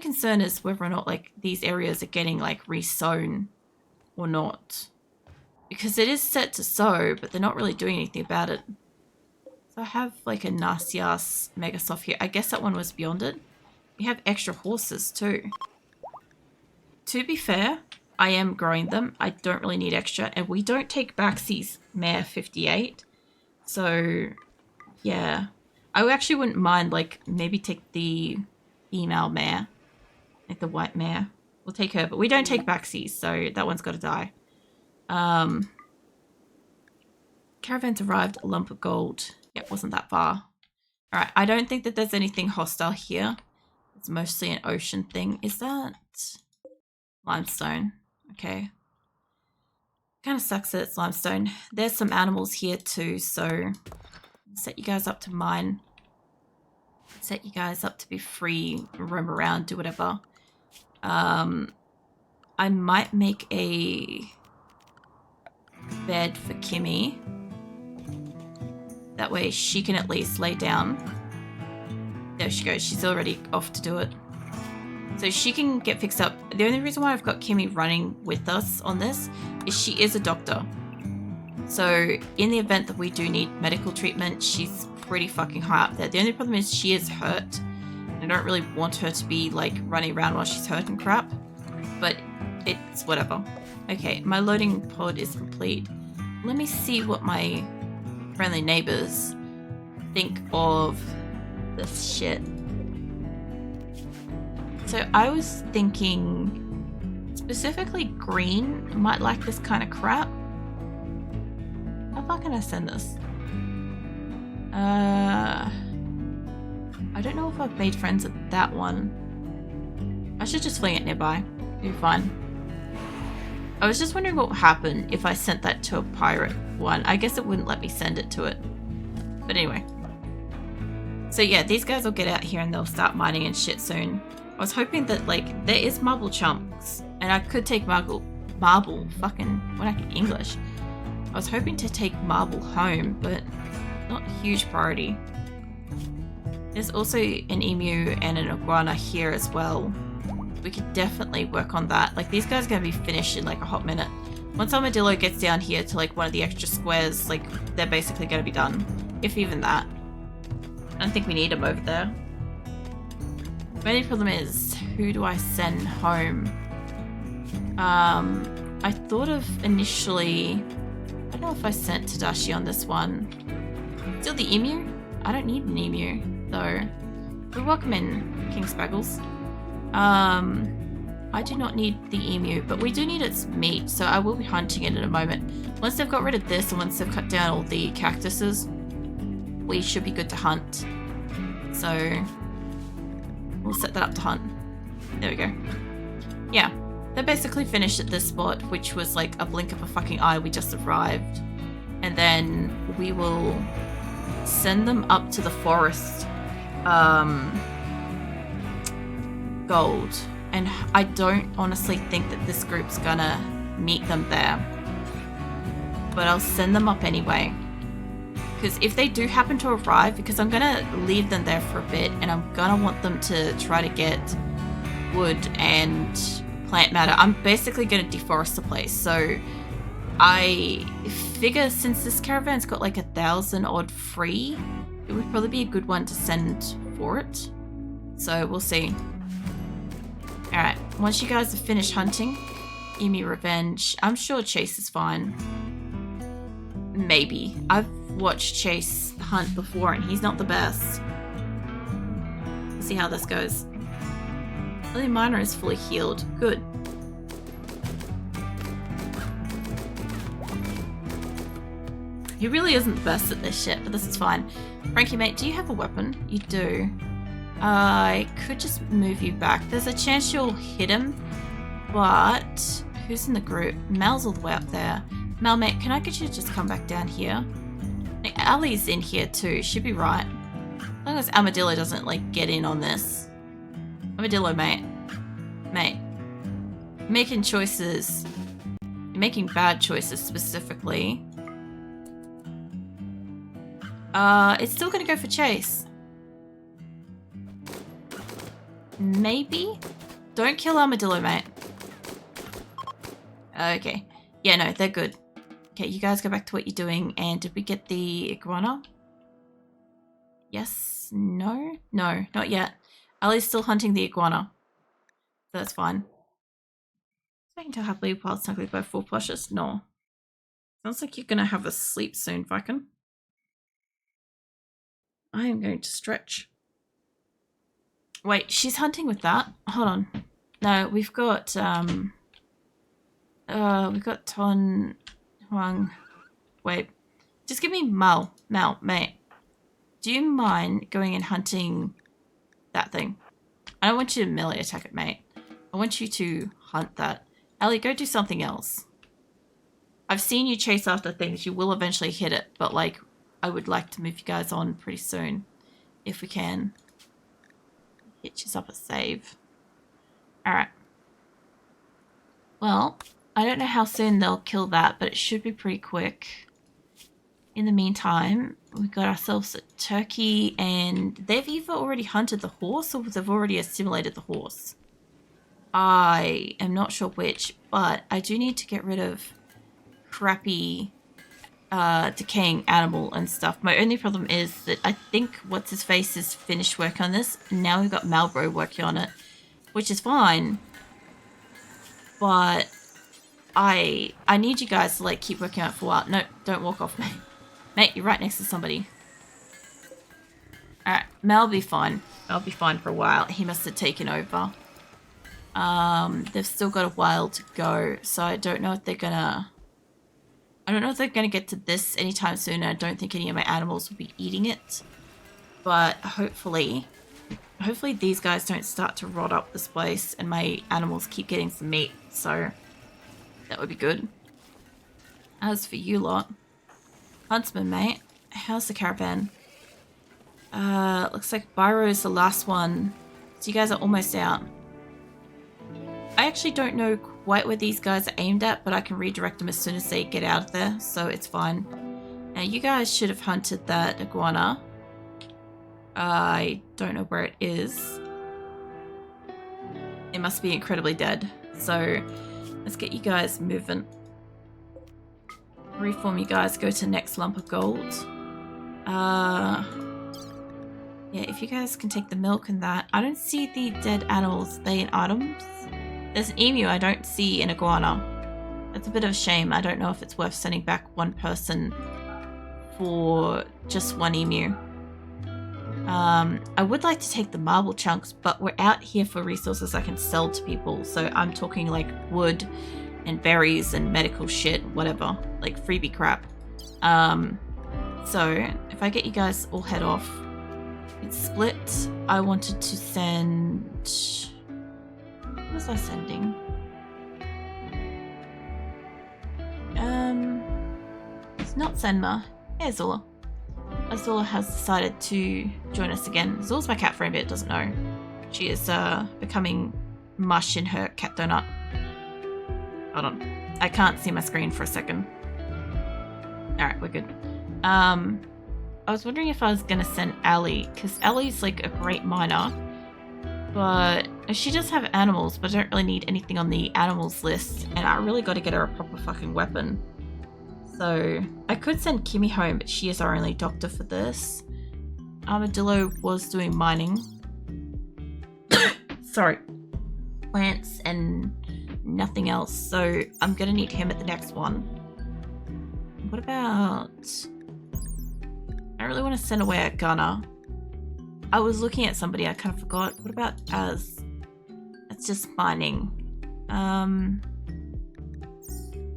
concern is whether or not like these areas are getting like resown or not. Because it is set to sow, but they're not really doing anything about it. So I have like a nasty ass Megasoft here. I guess that one was beyond it. We have extra horses too. To be fair, I am growing them. I don't really need extra. And we don't take Baxy's mare 58. So yeah. I actually wouldn't mind like maybe take the female mare. Like the white mare. We'll take her, but we don't take Baxy's, so that one's got to die. Caravans arrived, a lump of gold. Yep, wasn't that far. Alright, I don't think that there's anything hostile here. It's mostly an ocean thing. Is that limestone? Okay. Kind of sucks that it's limestone. There's some animals here too, so set you guys up to mine. Set you guys up to be free, roam around, do whatever. I might make a bed for Kimmy. That way she can at least lay down. There she goes. She's already off to do it. So she can get fixed up. The only reason why I've got Kimmy running with us on this is she is a doctor. So in the event that we do need medical treatment, she's pretty fucking high up there. The only problem is she is hurt. I don't really want her to be like running around while she's hurt and crap. But it's whatever. Okay, my loading pod is complete. Let me see what my friendly neighbors think of this shit. So I was thinking specifically green might like this kind of crap. How far can I send this? I don't know if I've made friends with that one. I should just fling it nearby. It'll be fine. I was just wondering what would happen if I sent that to a pirate one. I guess it wouldn't let me send it to it. But anyway. So yeah, these guys will get out here and they'll start mining and shit soon. I was hoping that like there is marble chunks and I could take marble fucking when I can English. I was hoping to take marble home, but not a huge priority. There's also an emu and an iguana here as well. We could definitely work on that. Like these guys are going to be finished in like a hot minute. Once Armadillo gets down here to like one of the extra squares, like they're basically going to be done. If even that. I don't think we need them over there. The only problem is, who do I send home? I thought of initially, I don't know if I sent Tadashi on this one. Still the emu? I don't need an emu though. But welcome in, King Spaggles. I do not need the emu, but we do need its meat, so I will be hunting it in a moment. Once they've got rid of this and once they've cut down all the cactuses, we should be good to hunt. So we'll set that up to hunt. There we go. Yeah, they're basically finished at this spot, which was like a blink of a fucking eye. We just arrived. And then we will send them up to the forest gold. And I don't honestly think that this group's gonna meet them there. But I'll send them up anyway. Because if they do happen to arrive, because I'm gonna leave them there for a bit and I'm gonna want them to try to get wood and plant matter. I'm basically gonna deforest the place. So I figure since this caravan's got like 1,000 odd free, it would probably be a good one to send for it. So we'll see. Alright, once you guys have finished hunting, emu revenge. I'm sure Chase is fine. Maybe. I've watched Chase hunt before and he's not the best. Let's see how this goes. Lily Miner is fully healed. Good. He really isn't the best at this shit, but this is fine. Frankie, mate, do you have a weapon? You do. I could just move you back. There's a chance you'll hit him, but who's in the group? Mel's all the way up there. Mel, mate, can I get you to just come back down here? Like, Ali's in here too. She'd be right. As long as Armadillo doesn't, like, get in on this. Armadillo, mate. Mate. You're making choices. You're making bad choices, specifically. It's still gonna go for Chase. Maybe? Don't kill armadillo, mate. Okay. Yeah, no, they're good. Okay, you guys go back to what you're doing. And did we get the iguana? Yes? No? No, not yet. Ali's still hunting the iguana. So that's fine. I can tell happily while snuggled by 4 plushes. No. Sounds like you're going to have a sleep soon, Viking. I am going to stretch. Wait, she's hunting with that? Hold on. No, we've got Ton Huang. Wait. Just give me Mal, mate. Do you mind going and hunting that thing? I don't want you to melee attack it, mate. I want you to hunt that. Ellie, go do something else. I've seen you chase after things. You will eventually hit it, but like, I would like to move you guys on pretty soon, if we can. Hitches up a save. Alright. Well, I don't know how soon they'll kill that, but it should be pretty quick. In the meantime, we've got ourselves a turkey, and they've either already hunted the horse or they've already assimilated the horse. I am not sure which, but I do need to get rid of crappy decaying animal and stuff. My only problem is that I think what's-his-face has finished work on this. Now we've got Malbro working on it, which is fine. But I need you guys to like keep working on it for a while. No, don't walk off, mate. Mate, you're right next to somebody. Alright, Mel will be fine. I'll be fine for a while. He must have taken over. They've still got a while to go, so I don't know if they're gonna... I don't know if they're gonna get to this anytime soon. I don't think any of my animals will be eating it. But hopefully these guys don't start to rot up this place and my animals keep getting some meat, so that would be good. As for you lot, Huntsman, mate, how's the caravan? Looks like Byro's the last one, so you guys are almost out. I actually don't know quite where these guys are aimed at, but I can redirect them as soon as they get out of there, so it's fine. Now, you guys should have hunted that iguana. I don't know where it is. It must be incredibly dead, so let's get you guys moving. Reform you guys, go to the next lump of gold. Yeah, if you guys can take the milk and that. I don't see the dead animals. Are they in items? There's an emu. I don't see an iguana. That's a bit of a shame. I don't know if it's worth sending back one person for just one emu. I would like to take the marble chunks, but we're out here for resources I can sell to people. So I'm talking like wood and berries and medical shit, whatever, like freebie crap. So if I get you guys all head off, it's split. I wanted to send... What was I sending? It's not Senma. Yeah, Azula. Azula has decided to join us again. Azula's my cat friend, but it doesn't know. She is becoming mush in her cat donut. Hold on. I can't see my screen for a second. Alright, we're good. I was wondering if I was going to send Allie, because Allie's like a great miner. But she does have animals, but I don't really need anything on the animals list. And I really got to get her a proper fucking weapon. So I could send Kimmy home, but she is our only doctor for this. Armadillo was doing mining. Sorry. Plants and nothing else. So I'm going to need him at the next one. What about... I really want to send away a gunner. I was looking at somebody, I kind of forgot. What about Az? That's just mining. I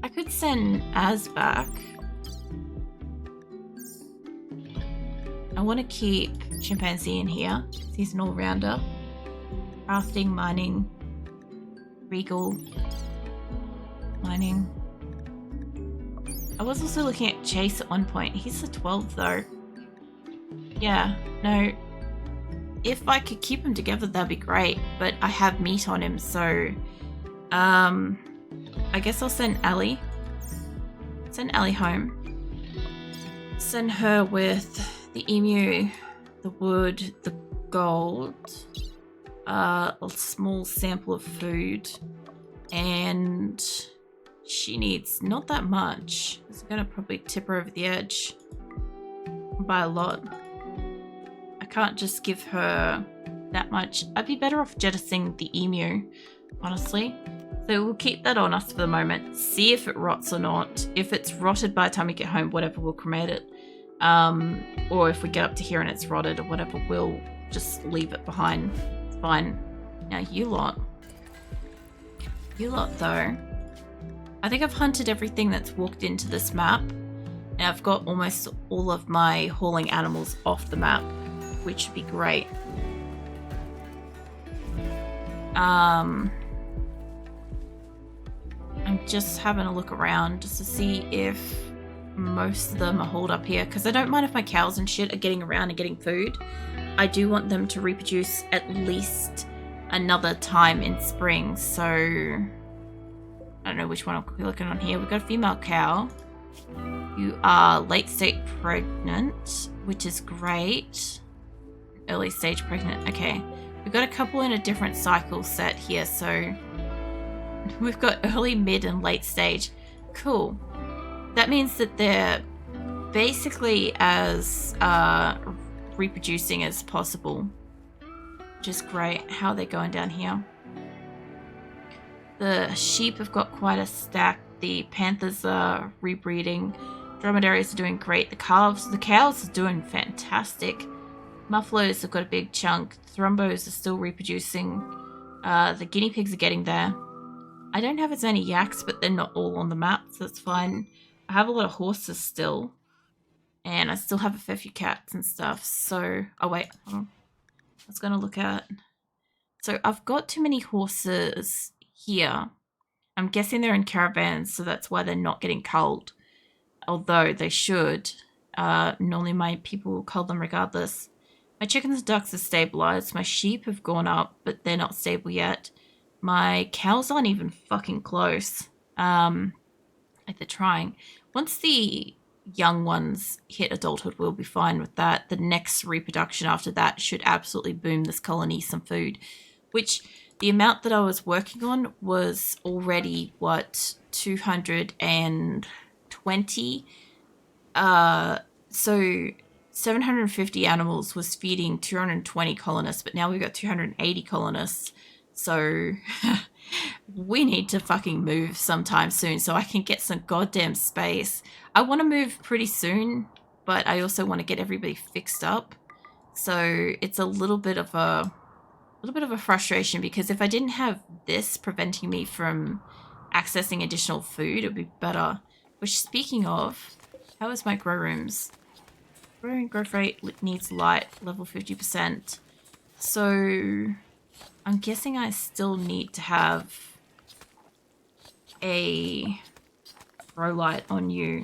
could send Az back. I want to keep Chimpanzee in here. He's an all-rounder. Crafting, mining, Regal, mining. I was also looking at Chase at one point. He's a 12 though. Yeah, no. If I could keep them together, that'd be great. But I have meat on him, so... I guess I'll send Allie. Send Allie home. Send her with the emu, the wood, the gold. a small sample of food, and she needs not that much. It's gonna probably tip her over the edge by a lot. I can't just give her that much. I'd be better off jettisoning the emu, honestly. So we'll keep that on us for the moment, see if it rots or not. If it's rotted by the time we get home, whatever, we'll cremate it. Or if we get up to here and it's rotted or whatever, we'll just leave it behind. It's fine. Now you lot though, I think I've hunted everything that's walked into this map, and I've got almost all of my hauling animals off the map, which would be great. I'm just having a look around just to see if most of them are hauled up here, because I don't mind if my cows and shit are getting around and getting food. I do want them to reproduce at least another time in spring, so I don't know which one I'll be looking on here. We've got a female cow. You are late stage pregnant, which is great. Early stage pregnant. Okay. We've got a couple in a different cycle set here, so we've got early, mid, and late stage. Cool. That means that they're basically as reproducing as possible, which is great. How are they going down here? The sheep have got quite a stack. The panthers are rebreeding. Dromedaries are doing great. The cows are doing fantastic. Muffaloes have got a big chunk. Thrombos are still reproducing. The guinea pigs are getting there. I don't have as many yaks, but they're not all on the map, so that's fine. I have a lot of horses still. And I still have a fair few cats and stuff, so... Oh, wait. Hold on. I was going to look at... So I've got too many horses here. I'm guessing they're in caravans, so that's why they're not getting culled. Although they should. Normally my people will cull them regardless. My chickens and ducks are stabilized. My sheep have gone up, but they're not stable yet. My cows aren't even fucking close. Like they're trying. Once the young ones hit adulthood, we'll be fine with that. The next reproduction after that should absolutely boom this colony some food, which the amount that I was working on was already, what, 220? So 750 animals was feeding 220 colonists, but now we've got 280 colonists. So we need to fucking move sometime soon so I can get some goddamn space. I want to move pretty soon, but I also want to get everybody fixed up. So it's a little bit of a frustration, because if I didn't have this preventing me from accessing additional food, it would be better. Which, speaking of, how is my grow rooms? Growing growth rate needs light, level 50%. So I'm guessing I still need to have a grow light on you.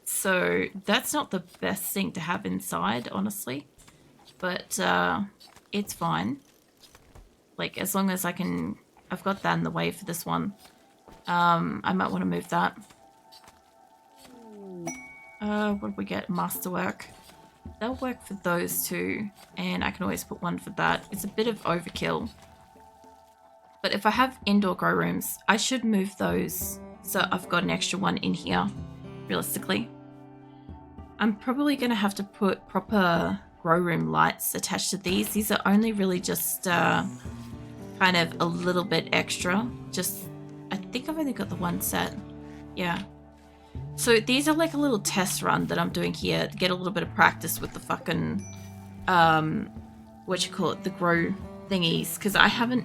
So that's not the best thing to have inside, honestly. But it's fine. Like, as long as I can... I've got that in the way for this one. I might want to move that. What did we get? Masterwork. That'll work for those two. And I can always put one for that. It's a bit of overkill. But if I have indoor grow rooms, I should move those. So I've got an extra one in here, realistically. I'm probably going to have to put proper grow room lights attached to these. These are only really just kind of a little bit extra. Just, I think I've only got the one set. Yeah. So these are like a little test run that I'm doing here to get a little bit of practice with the fucking, the grow thingies. Because I haven't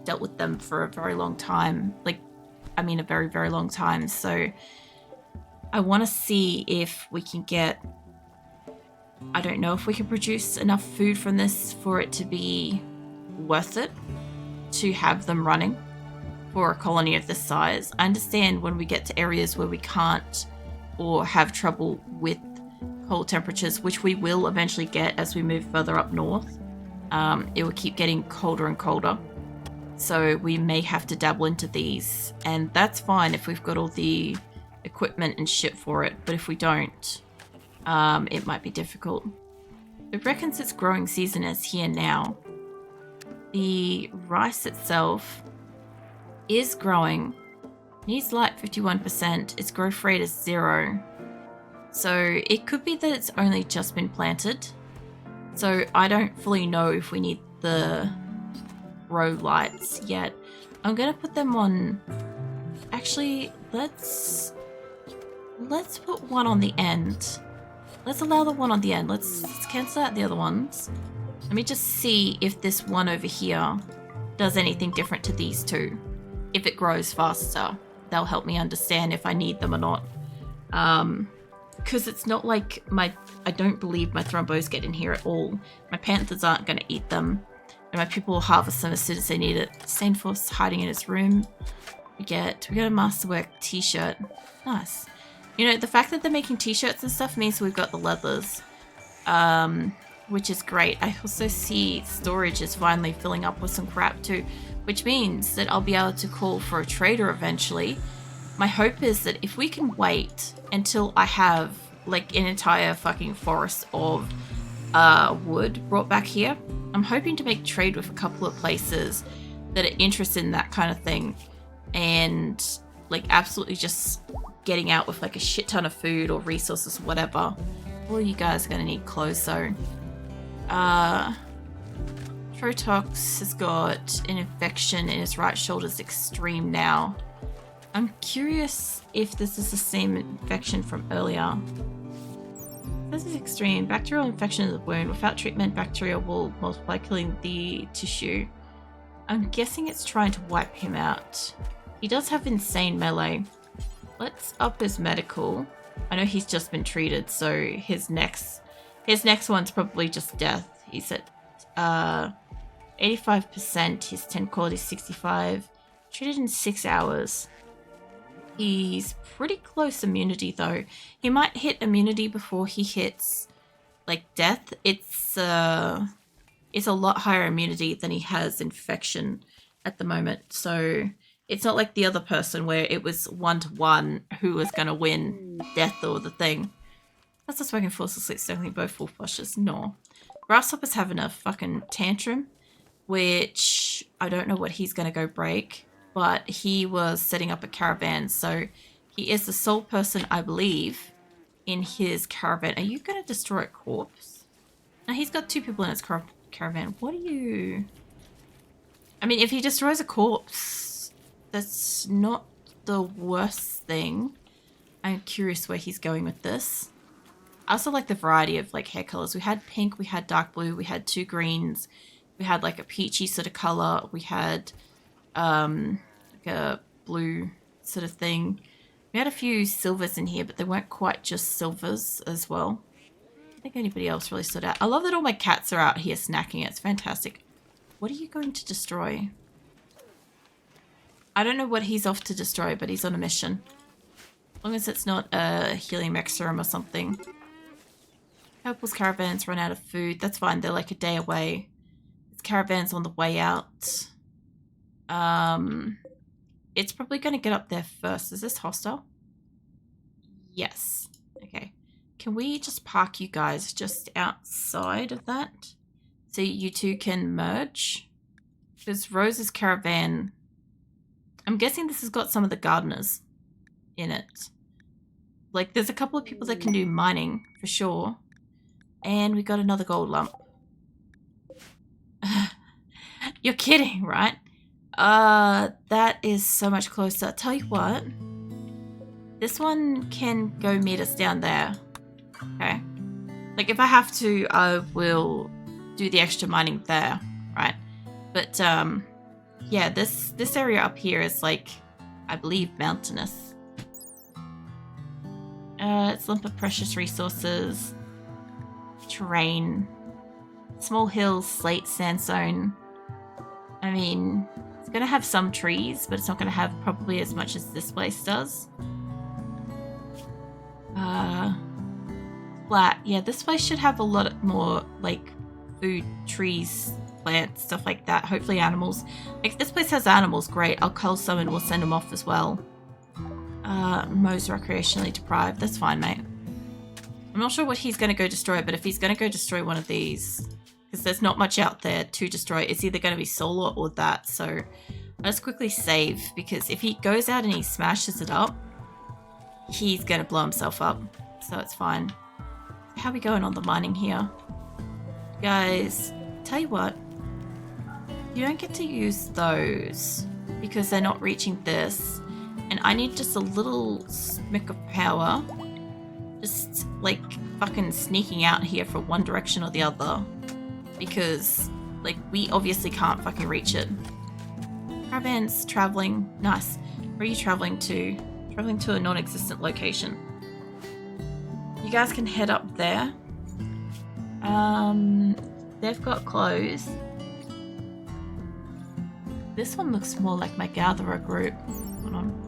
dealt with them for a very long time. Like, I mean a very, very long time. So I want to see if we can get... I don't know if we can produce enough food from this for it to be worth it to have them running for a colony of this size. I understand when we get to areas where we can't or have trouble with cold temperatures, which we will eventually get as we move further up north. It will keep getting colder and colder. So we may have to dabble into these, and that's fine if we've got all the equipment and shit for it. But if we don't, it might be difficult. It reckons its growing season is here now. The rice itself is growing. Needs light 51%. Its growth rate is 0. So it could be that it's only just been planted. So I don't fully know if we need the grow lights yet. I'm gonna put them on. Actually, let's put one on the end. Let's allow the one on the end. Let's cancel out the other ones. Let me just see if this one over here does anything different to these two. If it grows faster, they'll help me understand if I need them or not. Because it's not like I don't believe my thrombos get in here at all. My panthers aren't going to eat them. And my people will harvest them as soon as they need it. Stainforce hiding in his room. We got a masterwork t-shirt. Nice. You know, the fact that they're making t-shirts and stuff means we've got the leathers. Which is great. I also see storage is finally filling up with some crap too. Which means that I'll be able to call for a trader eventually. My hope is that if we can wait until I have like an entire fucking forest of wood brought back here, I'm hoping to make trade with a couple of places that are interested in that kind of thing. And like absolutely just getting out with like a shit ton of food or resources, whatever. All you guys are gonna need clothes, so Trotox has got an infection in his right shoulder's extreme now. I'm curious if this is the same infection from earlier. This is extreme. Bacterial infection of the wound. Without treatment, bacteria will multiply, killing the tissue. I'm guessing it's trying to wipe him out. He does have insane melee. Let's up his medical. I know he's just been treated, so his next one's probably just death. He's at 85%. His 10 quality is 65. Treated in 6 hours. He's pretty close immunity though. He might hit immunity before he hits like death. It's a lot higher immunity than he has infection at the moment. So it's not like the other person where it was 1-to-1 who was gonna win death or the thing. That's not smoking force asleep, definitely both wolf flushes. No. Grasshopper's having a fucking tantrum, which I don't know what he's gonna go break. But he was setting up a caravan, so he is the sole person, I believe, in his caravan. Are you going to destroy a corpse? No, he's got 2 people in his caravan. What are you... I mean, if he destroys a corpse, that's not the worst thing. I'm curious where he's going with this. I also like the variety of like hair colors. We had pink, we had dark blue, we had 2 greens, we had like a peachy sort of color, we had... like a blue sort of thing. We had a few silvers in here, but they weren't quite just silvers as well. I don't think anybody else really stood out. I love that all my cats are out here snacking. It's fantastic. What are you going to destroy? I don't know what he's off to destroy, but he's on a mission. As long as it's not a helium exorum or something. Purple's caravans run out of food. That's fine. They're like a day away. His caravan's on the way out. It's probably going to get up there first. Is this hostile? Yes. Okay. Can we just park you guys just outside of that? So you two can merge? Because Rose's caravan... I'm guessing this has got some of the gardeners in it. Like, there's a couple of people that can do mining, for sure. And we got another gold lump. You're kidding, right? That is so much closer. Tell you what, this one can go meet us down there. Okay. Like if I have to, I will do the extra mining there, right? But yeah, this area up here is like, I believe, mountainous. It's lump of precious resources, terrain, small hills, slate, sandstone. I mean, it's going to have some trees, but it's not going to have probably as much as this place does. Flat. Yeah, this place should have a lot more, like, food, trees, plants, stuff like that. Hopefully animals. Like, this place has animals, great. I'll cull some and we'll send them off as well. Mo's recreationally deprived. That's fine, mate. I'm not sure what he's going to go destroy, but if he's going to go destroy one of these, because there's not much out there to destroy, it's either going to be solar or that. So I'll just quickly save, because if he goes out and he smashes it up, he's going to blow himself up. So it's fine. How are we going on the mining here? Guys, tell you what, you don't get to use those because they're not reaching this. And I need just a little smick of power. Just like fucking sneaking out here for one direction or the other, because like we obviously can't fucking reach it. Caravan's traveling. Nice. Where are you traveling to? Traveling to a non-existent location. You guys can head up there. They've got clothes. This one looks more like my gatherer group. Hold on.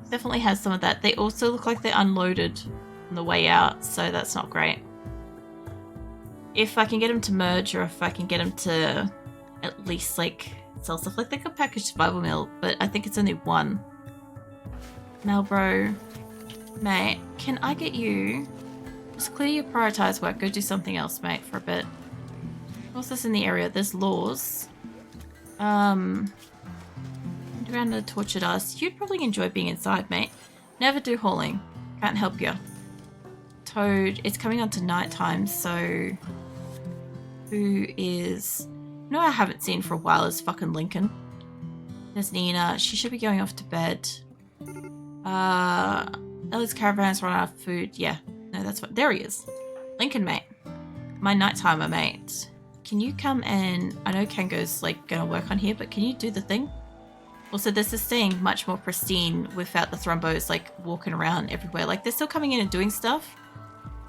Definitely has some of that. They also look like they're unloaded on the way out, so that's not great. If I can get them to merge, or if I can get them to at least like sell stuff, like they could package survival meal, but I think it's only one. Malbro, mate, can I get you just clear your prioritized work, go do something else, mate, for a bit. What's this in the area? There's laws. Around the tortured us. You'd probably enjoy being inside, mate. Never do hauling. Can't help you. Toad, it's coming on to night time, so who is... No, I haven't seen for a while is fucking Lincoln. There's Nina. She should be going off to bed. Ella's caravan's run out of food. Yeah. No, that's what... There he is. Lincoln, mate. My nighttime mate. Can you come and... I know Kango's like gonna work on here, but can you do the thing? Also, this is staying much more pristine without the thrombos like walking around everywhere. Like they're still coming in and doing stuff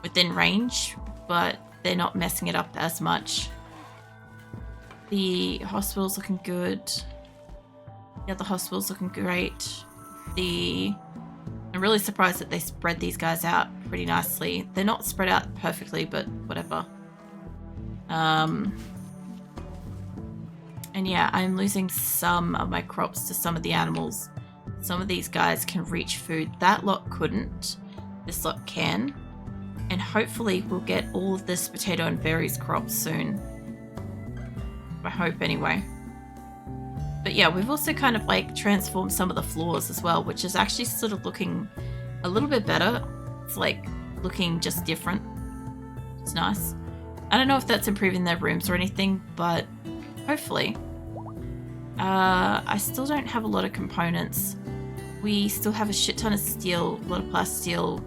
within range, but they're not messing it up as much. The hospital's looking good. Yeah, the hospital's looking great. I'm really surprised that they spread these guys out pretty nicely. They're not spread out perfectly, but whatever. And yeah, I'm losing some of my crops to some of the animals. Some of these guys can reach food. That lot couldn't. This lot can. And hopefully we'll get all of this potato and berries crops soon. I hope anyway. But yeah, we've also kind of like transformed some of the floors as well, which is actually sort of looking a little bit better. It's like looking just different. It's nice. I don't know if that's improving their rooms or anything, but hopefully. I still don't have a lot of components. We still have a shit ton of steel, a lot of plasteel.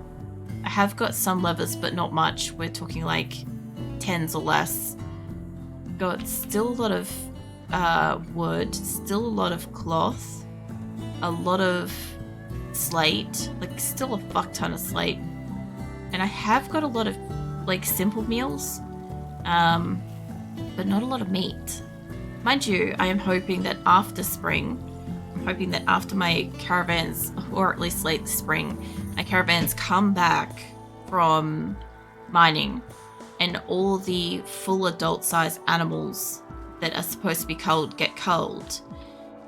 I have got some levers, but not much. We're talking like 10s or less. Got still a lot of wood, still a lot of cloth, a lot of slate, like still a fuck ton of slate. And I have got a lot of like simple meals, but not a lot of meat. Mind you, I am hoping that after spring, I'm hoping that after my caravans, or at least late spring, my caravans come back from mining and all the full adult size animals that are supposed to be culled get culled.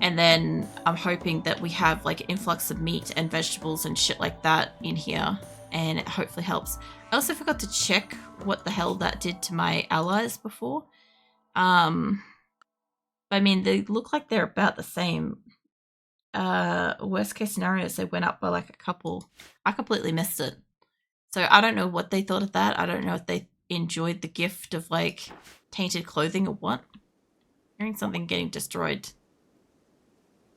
And then I'm hoping that we have like an influx of meat and vegetables and shit like that in here, and it hopefully helps. I also forgot to check what the hell that did to my allies before. I mean, they look like they're about the same. Worst case scenarios, they went up by like a couple. I completely missed it. So I don't know what they thought of that. I don't know if they enjoyed the gift of like tainted clothing or what. Hearing something getting destroyed.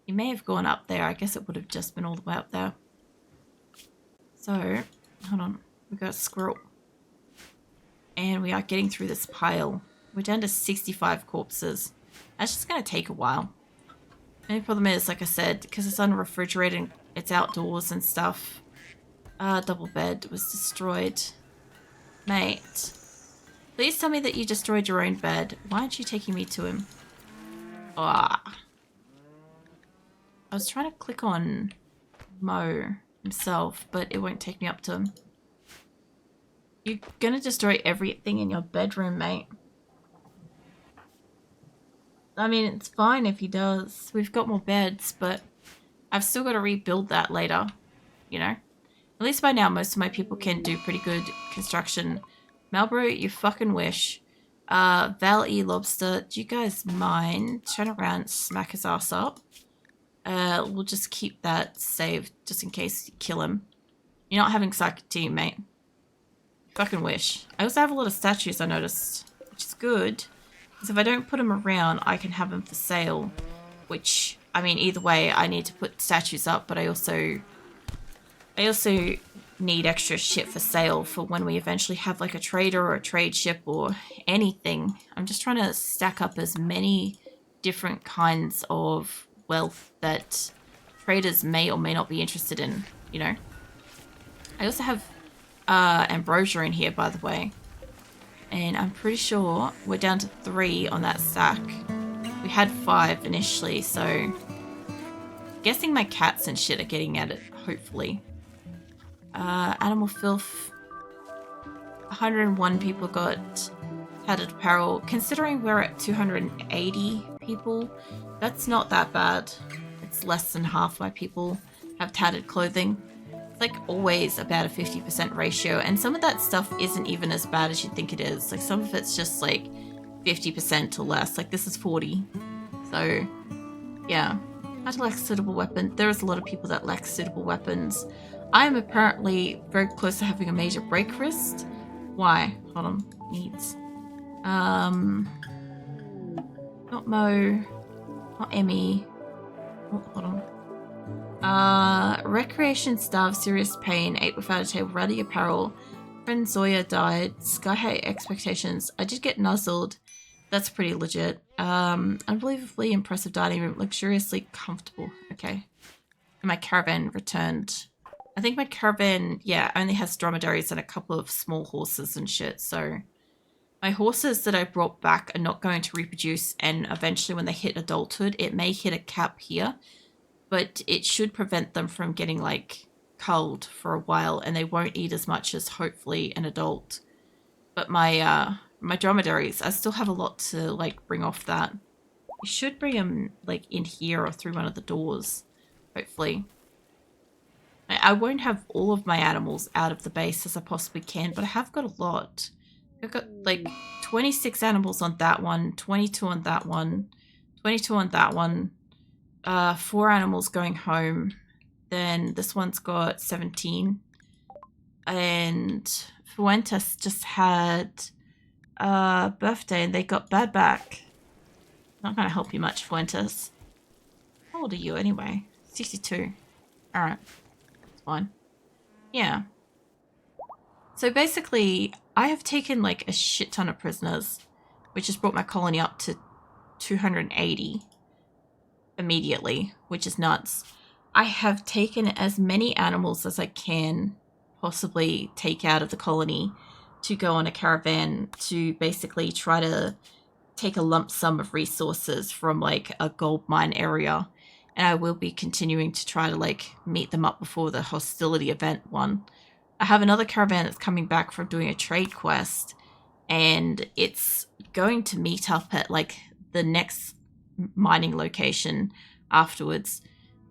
You may have gone up there. I guess it would have just been all the way up there. So, hold on. We got a squirrel. And we are getting through this pile. We're down to 65 corpses. That's just going to take a while. The only problem is, like I said, because it's unrefrigerated and it's outdoors and stuff. Double bed was destroyed. Mate, please tell me that you destroyed your own bed. Why aren't you taking me to him? Ah. I was trying to click on Mo himself, but it won't take me up to him. You're going to destroy everything in your bedroom, mate. I mean, it's fine if he does. We've got more beds, but I've still got to rebuild that later, you know? At least by now, most of my people can do pretty good construction. Malbro, you fucking wish. Val E. Lobster, do you guys mind? Turn around, smack his ass up. We'll just keep that saved just in case you kill him. You're not having psychic team, mate. Fucking wish. I also have a lot of statues I noticed, which is good. Because if I don't put them around, I can have them for sale. Which, I mean, either way, I need to put statues up, but I also need extra shit for sale for when we eventually have like a trader or a trade ship or anything. I'm just trying to stack up as many different kinds of wealth that traders may or may not be interested in, you know. I also have ambrosia in here, by the way. And I'm pretty sure we're down to 3 on that stack. We had 5 initially, so guessing my cats and shit are getting at it, hopefully. Animal filth. 101 people got tattered apparel. Considering we're at 280 people, that's not that bad. It's less than half my people have tattered clothing. It's like always about a 50% ratio, and some of that stuff isn't even as bad as you think it is. Like some of it's just like 50% or less. Like this is 40. So yeah. How to lack suitable weapon. There is a lot of people that lack suitable weapons. I am apparently very close to having a major break wrist. Why? Hold on. Needs. Not Mo. Not Emmy. Oh, hold on. Recreation starved, serious pain, ate without a table, ruddy apparel. Friend Zoya died. Sky high expectations. I did get nuzzled. That's pretty legit. Unbelievably impressive dining room. Luxuriously comfortable. Okay. And my caravan returned. I think my caravan, yeah, only has dromedaries and a couple of small horses and shit, so my horses that I brought back are not going to reproduce, and eventually when they hit adulthood, it may hit a cap here, but it should prevent them from getting, like, culled for a while, and they won't eat as much as, hopefully, an adult. But my dromedaries, I still have a lot to, like, bring off that. I should bring them, like, in here or through one of the doors, hopefully. I won't have all of my animals out of the base as I possibly can, but I have got a lot. I've got like 26 animals on that one, 22 on that one, 22 on that one, 4 animals going home. Then this one's got 17. And Fuentes just had a birthday and they got bad back. Not going to help you much, Fuentes. How old are you anyway? 62. Alright. Fine. Yeah. So basically, I have taken like a shit ton of prisoners, which has brought my colony up to 280 immediately, which is nuts. I have taken as many animals as I can possibly take out of the colony to go on a caravan to basically try to take a lump sum of resources from like a gold mine area. And I will be continuing to try to like meet them up before the hostility event one. I have another caravan that's coming back from doing a trade quest, and it's going to meet up at like the next mining location afterwards.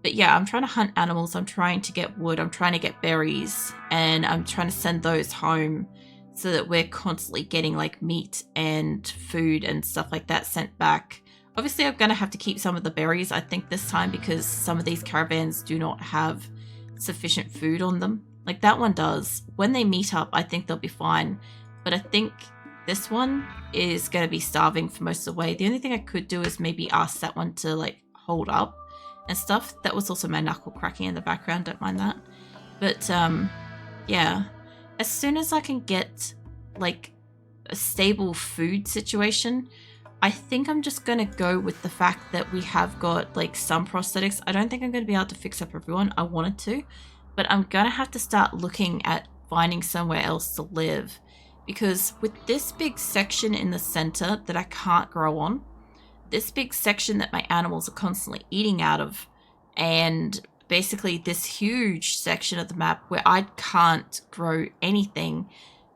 But yeah, I'm trying to hunt animals, I'm trying to get wood, I'm trying to get berries, and I'm trying to send those home so that we're constantly getting like meat and food and stuff like that sent back. Obviously, I'm going to have to keep some of the berries, I think, this time, because some of these caravans do not have sufficient food on them. Like, that one does. When they meet up, I think they'll be fine. But I think this one is going to be starving for most of the way. The only thing I could do is maybe ask that one to, like, hold up and stuff. That was also my knuckle cracking in the background. Don't mind that. But, yeah. As soon as I can get, like, a stable food situation, I think I'm just going to go with the fact that we have got like some prosthetics. I don't think I'm going to be able to fix up everyone. I wanted to, but I'm going to have to start looking at finding somewhere else to live, because with this big section in the center that I can't grow on, this big section that my animals are constantly eating out of, and basically this huge section of the map where I can't grow anything,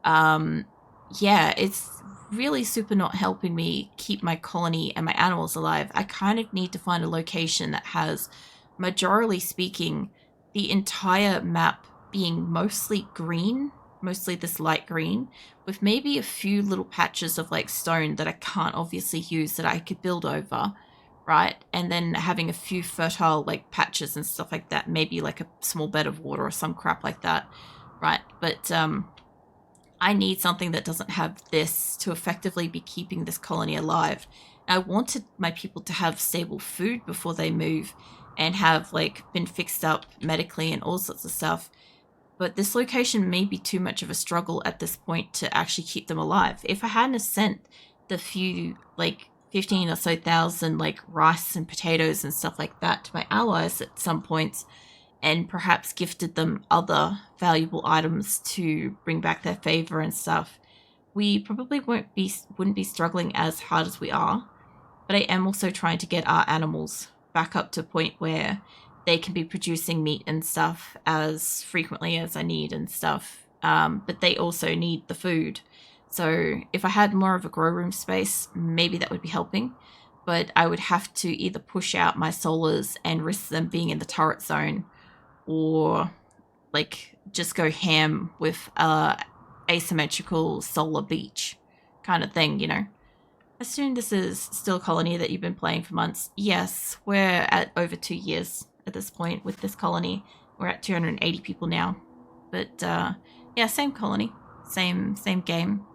yeah, it's really super not helping me keep my colony and my animals alive. I kind of need to find a location that has, majorly speaking, the entire map being mostly green, mostly this light green, with maybe a few little patches of like stone that I can't obviously use that I could build over, right? And then having a few fertile like patches and stuff like that, maybe like a small bed of water or some crap like that, right? But I need something that doesn't have this to effectively be keeping this colony alive. I wanted my people to have stable food before they move and have like been fixed up medically and all sorts of stuff. But this location may be too much of a struggle at this point to actually keep them alive. If I hadn't sent the few, like 15 or so thousand, like rice and potatoes and stuff like that to my allies at some points, and perhaps gifted them other valuable items to bring back their favor and stuff, we probably wouldn't be struggling as hard as we are. But I am also trying to get our animals back up to a point where they can be producing meat and stuff as frequently as I need and stuff. But they also need the food. So if I had more of a grow room space, maybe that would be helping. But I would have to either push out my solars and risk them being in the turret zone, or like just go ham with asymmetrical solar beach kind of thing, you know. Assume this is still a colony that you've been playing for months. Yes, we're at over 2 years at this point with this colony. We're at 280 people now. But yeah, same colony, same game.